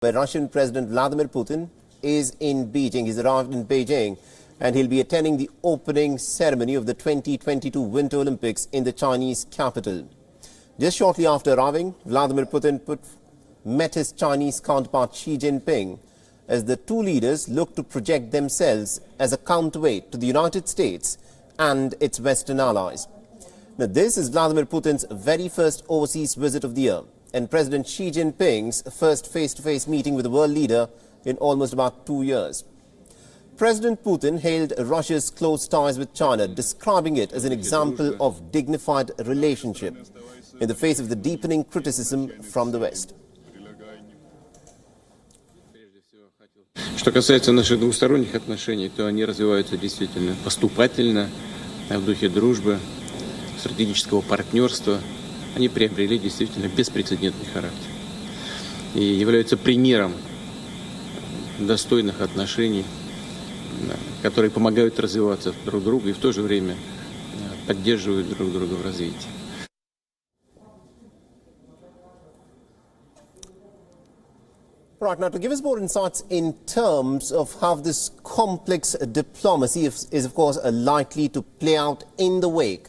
where Russian President Vladimir Putin is in Beijing. He's arrived in Beijing and he'll be attending the opening ceremony of the 2022 Winter Olympics in the Chinese capital. Just shortly after arriving, Vladimir Putin met his Chinese counterpart Xi Jinping as the two leaders look to project themselves as a counterweight to the United States and its Western allies. Now, this is Vladimir Putin's very first overseas visit of the year and President Xi Jinping's first face-to-face meeting with a world leader in almost about 2 years. President Putin hailed Russia's close ties with China, describing it as an example of dignified relationship in the face of the deepening criticism from the West. Что касается наших двусторонних отношений, то они развиваются действительно поступательно, в духе дружбы, стратегического партнерства. Они приобрели действительно беспрецедентный характер и являются примером достойных отношений, которые помогают развиваться друг другу и в то же время поддерживают друг друга в развитии. Right, now to give us more insights in terms of how this complex diplomacy is of course likely to play out in the wake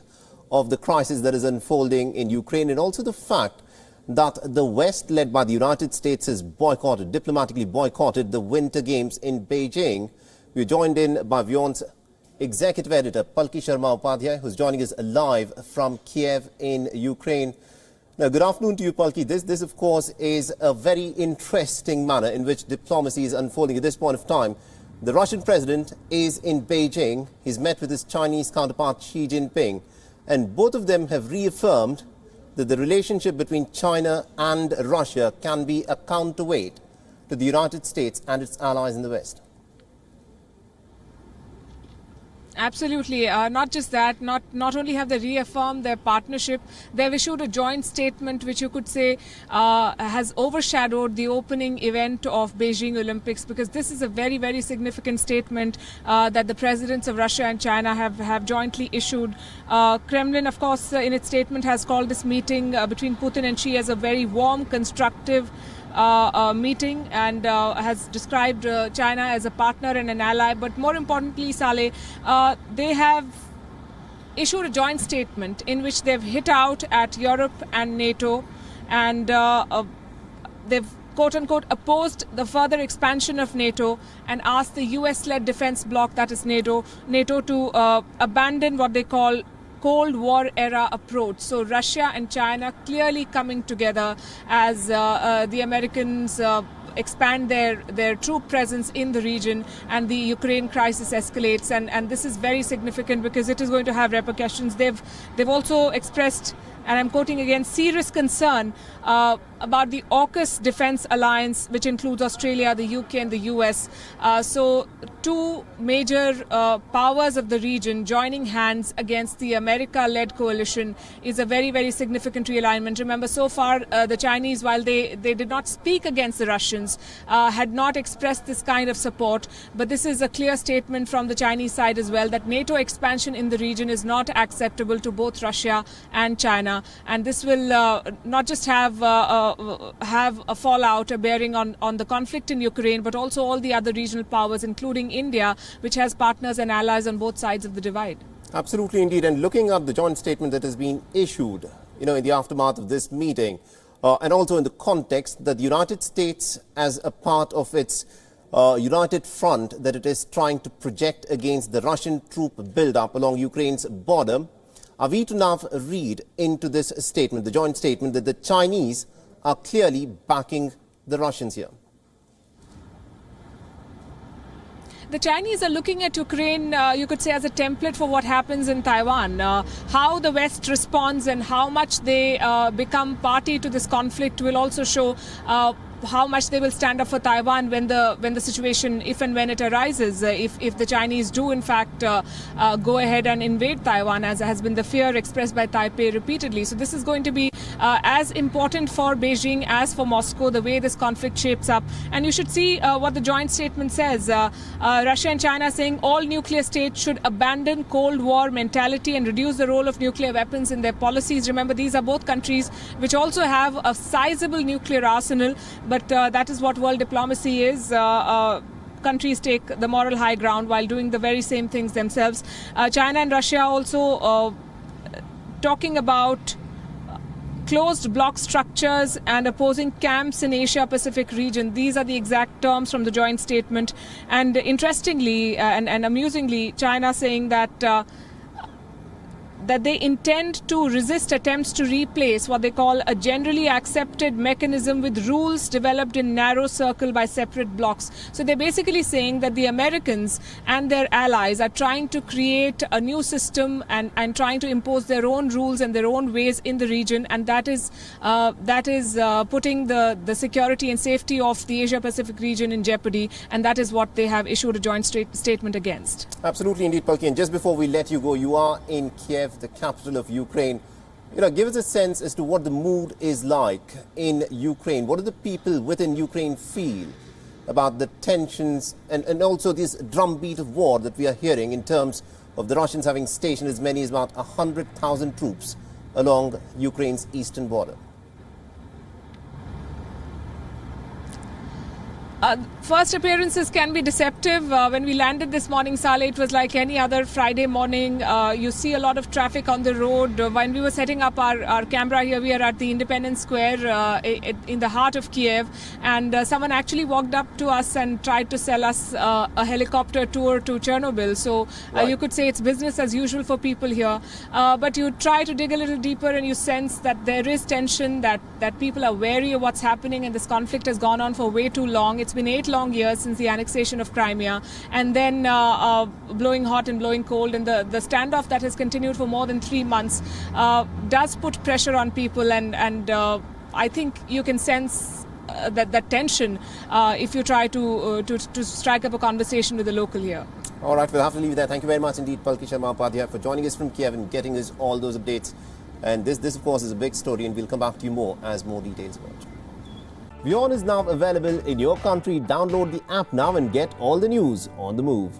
of the crisis that is unfolding in Ukraine, and also the fact that the West, led by the United States, has diplomatically boycotted the Winter Games in Beijing. We're joined in by WION's executive editor, Palki Sharma Upadhyay, who's joining us live from Kiev in Ukraine. Now, good afternoon to you, Palki. This, of course, is a very interesting manner in which diplomacy is unfolding at this point of time. The Russian president is in Beijing. He's met with his Chinese counterpart, Xi Jinping, and both of them have reaffirmed that the relationship between China and Russia can be a counterweight to the United States and its allies in the West. Absolutely. Not just that, not only have they reaffirmed their partnership, they've issued a joint statement which you could say has overshadowed the opening event of Beijing Olympics, because this is a very, very significant statement that the presidents of Russia and China have jointly issued. Kremlin, of course, in its statement has called this meeting between Putin and Xi as a very warm, constructive meeting, and has described China as a partner and an ally. But more importantly, Saleh, they have issued a joint statement in which they've hit out at Europe and NATO, and they've quote-unquote opposed the further expansion of NATO and asked the US-led defense bloc, that is NATO to abandon what they call Cold War era approach. So Russia and China clearly coming together as the Americans expand their troop presence in the region and the Ukraine crisis escalates, and this is very significant because it is going to have repercussions. They've also expressed, and I'm quoting again, serious concern about the AUKUS defense alliance, which includes Australia, the UK and the US. So two major powers of the region joining hands against the America-led coalition is a very, very significant realignment. Remember, so far the Chinese, while they did not speak against the Russians, had not expressed this kind of support. But this is a clear statement from the Chinese side as well that NATO expansion in the region is not acceptable to both Russia and China. And this will not just have a fallout, a bearing on the conflict in Ukraine, but also all the other regional powers, including India, which has partners and allies on both sides of the divide. Absolutely, indeed. And looking at the joint statement that has been issued, in the aftermath of this meeting, and also in the context that the United States, as a part of its united front that it is trying to project against the Russian troop build-up along Ukraine's border, are we to now read into this statement, the joint statement, that the Chinese are clearly backing the Russians here? The Chinese are looking at Ukraine, you could say, as a template for what happens in Taiwan. How the West responds and how much they become party to this conflict will also show how much they will stand up for Taiwan when the situation, if and when it arises, if the Chinese do in fact go ahead and invade Taiwan, as has been the fear expressed by Taipei repeatedly. So this is going to be as important for Beijing as for Moscow, the way this conflict shapes up. And you should see what the joint statement says. Russia and China saying all nuclear states should abandon Cold War mentality and reduce the role of nuclear weapons in their policies. Remember, these are both countries which also have a sizable nuclear arsenal. but that is what world diplomacy is. Countries take the moral high ground while doing the very same things themselves. China and Russia also talking about closed block structures and opposing camps in Asia-Pacific region. These are the exact terms from the joint statement. And interestingly and amusingly, China saying that that they intend to resist attempts to replace what they call a generally accepted mechanism with rules developed in narrow circle by separate blocks. So they're basically saying that the Americans and their allies are trying to create a new system and trying to impose their own rules and their own ways in the region, and that is putting the security and safety of the Asia-Pacific region in jeopardy, and that is what they have issued a joint statement against. Absolutely indeed, Pulki. And just before we let you go, you are in Kiev, the capital of Ukraine. Give us a sense as to what the mood is like in Ukraine. What do the people within Ukraine feel about the tensions and also this drumbeat of war that we are hearing in terms of the Russians having stationed as many as about 100,000 troops along Ukraine's eastern border? First appearances can be deceptive. When we landed this morning, Saleh, it was like any other Friday morning. You see a lot of traffic on the road. When we were setting up our camera here, we are at the Independence Square in the heart of Kiev, and someone actually walked up to us and tried to sell us a helicopter tour to Chernobyl. So right. You could say it's business as usual for people here. But you try to dig a little deeper and you sense that there is tension, that people are wary of what's happening, and this conflict has gone on for way too long. It's been 8 long years since the annexation of Crimea, and then blowing hot and blowing cold, and the standoff that has continued for more than 3 months does put pressure on people, and I think you can sense that tension if you try to strike up a conversation with the local here. All right, we'll have to leave it there. Thank you very much indeed, Pulki Sharma Upadhyay, for joining us from Kiev and getting us all those updates. And this of course is a big story, and we'll come back to you more as more details emerge. WION is now available in your country. Download the app now and get all the news on the move.